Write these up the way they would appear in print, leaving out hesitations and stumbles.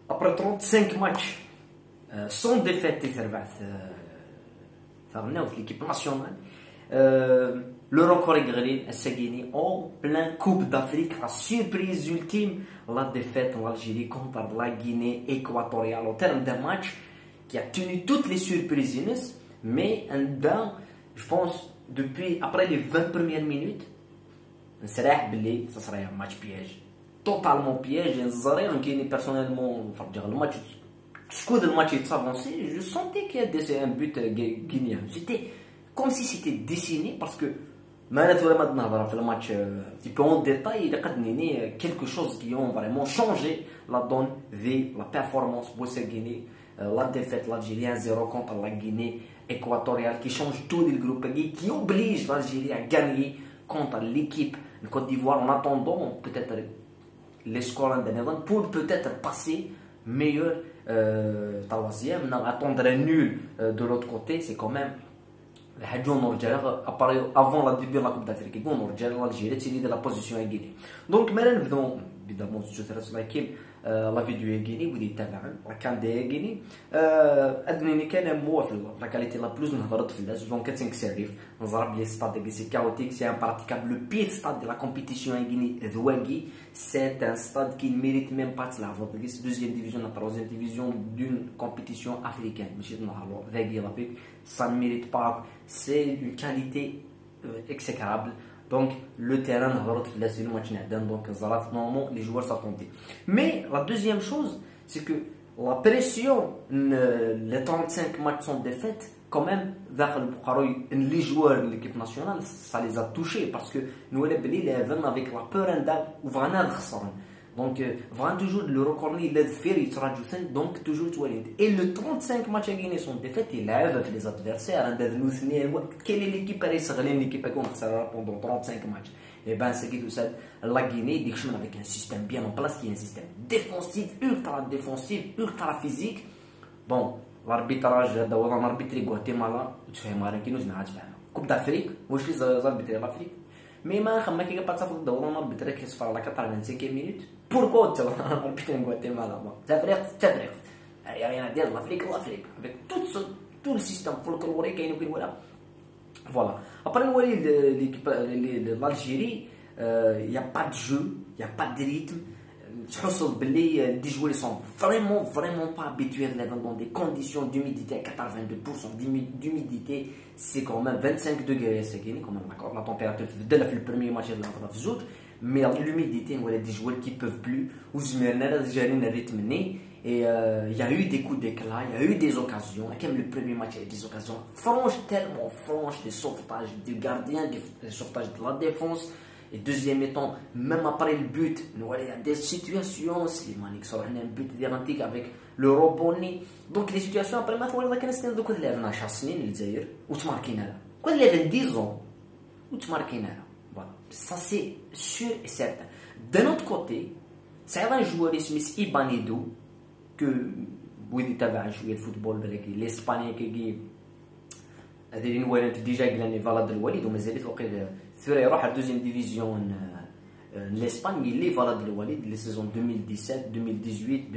Après 35 matchs sans défaite في l'équipe nationale, le record est gagné, c'est gagné en plein Coupe d'Afrique. La surprise ultime, la défaite en Algérie contre la Guinée équatoriale au terme d'un match qui a tenu toutes les surprises, mais je pense depuis après les 20 premières minutes, ça serait un match piège, totalement piège. Personnellement, le match, le match est avancé, je sentais qu'il y a un but guinéen. C'était comme si c'était dessiné parce que le match un petit peu en détail, il y a quelque chose qui ont vraiment changé la donne de la performance pour cette Guinée. La défaite l'Algérie 1-0 contre la Guinée équatoriale qui change tout le groupe, qui oblige l'Algérie à gagner contre l'équipe de Côte d'Ivoire en attendant peut-être les scores indépendants pour peut-être passer meilleur troisième. Attendre un nul de l'autre côté, c'est quand même avant la début de la Coupe d'Afrique. L'Algérie tient de la position à Guinée. Donc maintenant, évidemment, je suis la vidéo est Guinée, vous dites la candidate est Guinée. أدنى كان موافق la qualité la plus نهضرت في الناس donc كتنك سيريف نضرب لي stade c'est chaotique, c'est impraticable. Le pire stade de la compétition en Guinée, Douagui, c'est un stade qui ne mérite même pas de la deuxième division, la troisième division d'une compétition africaine. Ça ne mérite pas, c'est une qualité exécrable. Donc le terrain donc normalement les joueurs s'attendaient. Mais la deuxième chose, c'est que la pression, les 35 matchs sont défaites, quand même les joueurs de l'équipe nationale, ça les a touchés parce que nous les avec la peur ou vraiment donc vraiment toujours le record donc toujours et le 35 matchs à Guinée sont défaites, ils lèvent les adversaires. Quelle est l'équipe l'équipe pendant 35 matchs? Et bien c'est que la Guinée avec un système bien en place, qui est un système défensif, ultra physique. Bon, l'arbitrage un arbitre Guatemala Coupe d'Afrique, les arbitres l'Afrique. Mais je pas ça à la 85e minute. Pourquoi tu as arbitré en Guatemala? C'est vrai. Il n'y a rien à dire, l'Afrique. Avec tout le système folklorique, voilà. Après l'Algérie, il n'y a pas de jeu, il n'y a pas de rythme. Les joueurs sont vraiment pas habitués dans des conditions d'humidité à 82% d'humidité. C'est quand même 25 degrés, c'est quand même la température dès le premier match de la mais l'humidité, on a des joueurs qui ne peuvent plus, ou le rythme. Et il y a eu des coups d'éclat, il y a eu des occasions. Comme le premier match, il y a eu des occasions tellement franches, des sauvetages du gardien, des sauvetages de la défense. Et deuxième étant, même après le but, il y a des situations, Slimani qui sort un but identique avec le Roboni. Donc les situations après, il y a des situations qui sont ou tu marques là. Quand il y a 10 ans, ou tu marques là. Voilà, ça c'est sûr et certain. D'un autre côté, c'est un joueur Smith Ibanidou que vous dites à jouer le football, l'Espagne qui est déjà gagné Valade le Walid, mais il est à la deuxième division l'Espagne, il est Valade le Walid, les saisons 2017, 2018,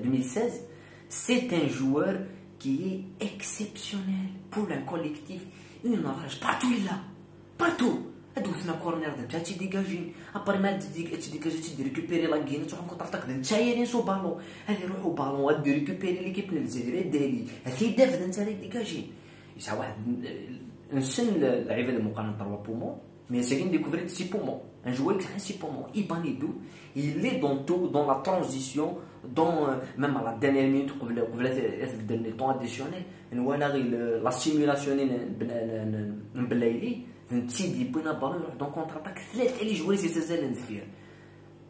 2016. C'est un joueur qui est exceptionnel pour un collectif. Il n'arrache partout, il est là, partout. دوسنا كورنر انت ديجاجي ابري ما ديجاجي ريكوبيري لا كين تروح كونتاكت انت يا سو بالون هذه روحو بالون غادي ريكوبيري ليكيب الجزائريه ديالي هذه دافد انت ديجاجي يسا واحد نسن اللعيبه اللي مقارنه 3 بومون مي ساكين ديكوفري 6 بومون ان joueur qui a 6 poumons Ibanidou, il est dans tout, dans la transition, dans même à la dernière minute قبل le temps additionnel la simulation نبلايلي نتيدي بينا بالون يروح دون كونتر اتاك ثلاثه اللي جواري سيتزال النفير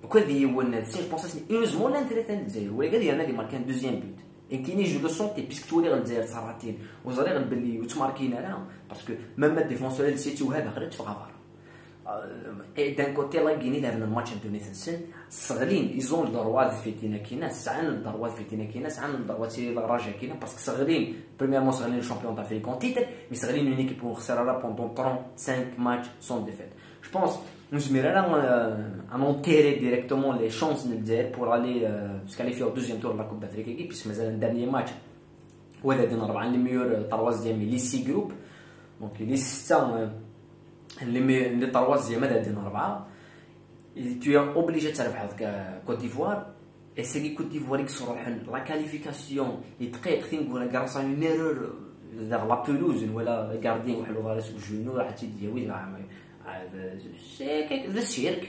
وكذا هو النفسي جو بونس اوزمون لا ثلاثه الجزائر ولا قال انا اللي ماركان دوزيام بوت et qui je le sentais puisque tous les Algériens s'arrêtent aux Algériens باللي وتماركينا là parce que même le défenseur il sait tout هذا خرج في غفار et d'un côté la Guinée dans le match international صغرين ils ont le droit de fêter كينا سعان le droit de fêter كينا سعان le droit de راجع كينا parce que صغرين premièrement صغرين le champion d'Afrique en titre mais صغرين une équipe pour خسارة pendant 35 matchs sans défaite. Je pense نجمير انا انونتيري ديريكتومون لي شونس للجزائر بور الي سكاليفيو دوزيام تور لا كوب دافريك ايكيب بيسك مازال دانيي ماتش هو هذا دينا 4 لي ميور تروازيام لي سي جروب دونك لي 6 لي تروازيام هذا دينا 4 tu es obligé تربح هذاك كوت ديفوار اي سي كوت ديفوار يكسروا لا كاليفيكاسيون يدقيق فين نقول غراس اون ايرور vers la pelouse ولا غارديان وحلو راسو جونو راح تديوي c'est le cirque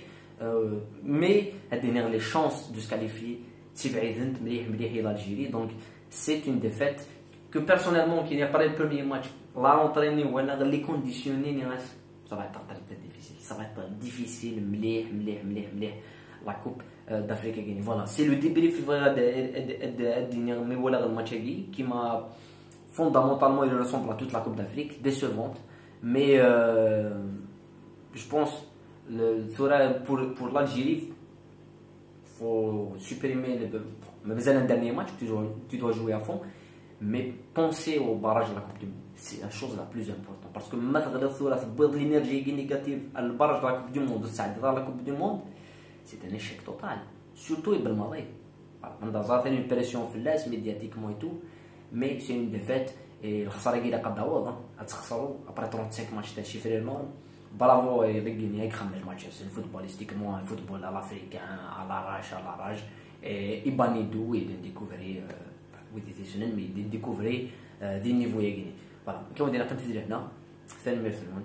mais هادي les chances de se qualifier تبعيدن مليح مليح الى الجيري donc c'est une défaite que personnellement qui n'est pas le premier match là entraîné ولا les conditionner ça va être très difficile ça va être difficile مليح مليح مليح مليح la coupe d'Afrique gagnée voilà c'est le débrief mais voilà le match qui m'a fondamentalement il ressemble à toute la Coupe d'Afrique décevante mais je pense pour l'Algérie faut supprimer mais un dernier match tu dois jouer à fond mais penser au barrage de la Coupe du Monde c'est la chose la plus importante parce que مثلا الثورة تبوظ l'énergie négative البرج de la Coupe du Monde وتساعد la Coupe du Monde c'est un échec total surtout بالماضي عندها ظاهر une pression في الناس médiatiquement et tout mais c'est une défaite et الخساره كي قد عوض غتخسروا ابري 35 ماتش تاع شيفري نورم برافو يغني هيك 5 ماتشات فوتبوليستيكمون فوتبول على افريكان على راج ايبانيدو يدي ديكوفري ودي سنن مي دي ديكوفري دي نيفو يغني فوالا كون دينا تمثيل هنا ثاني ميرسون